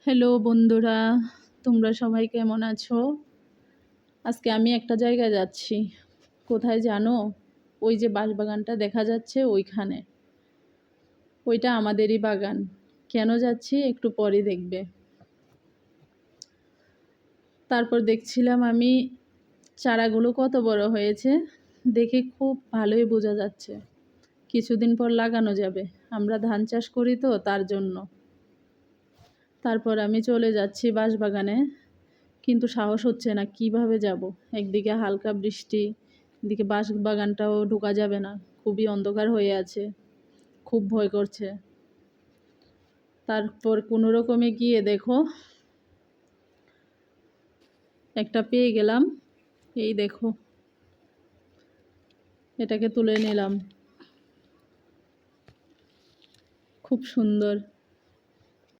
Hello বন্ধুরা, তোমরা সবাই কেমন আছো? আজকে আমি একটা জায়গায় যাচ্ছি। কোথায় জানো? ওই যে বাঁশবাগানটা দেখা যাচ্ছে ওইখানে। ওইটা আমাদেরই বাগান। কেন যাচ্ছি একটু পরে দেখবে। তারপর দেখছিলাম আমি চারাগুলো কত বড় হয়েছে, দেখে খুব ভালোই বোঝা যাচ্ছে। কিছুদিন পর লাগানো যাবে। আমরা ধান চাষ করি তো তার জন্য। তারপর আমি চলে যাচ্ছি বাঁশবাগানে, কিন্তু সাহস হচ্ছে না কিভাবে যাব। একদিকে হালকা বৃষ্টি, এদিকে বাগানটাও ঢোকা যাবে না, খুবই অন্ধকার হয়ে আছে, খুব ভয় করছে। তারপর কোনো রকমে গিয়ে দেখো একটা পেয়ে গেলাম। এই দেখো, এটাকে তুলে নিলাম। খুব সুন্দর।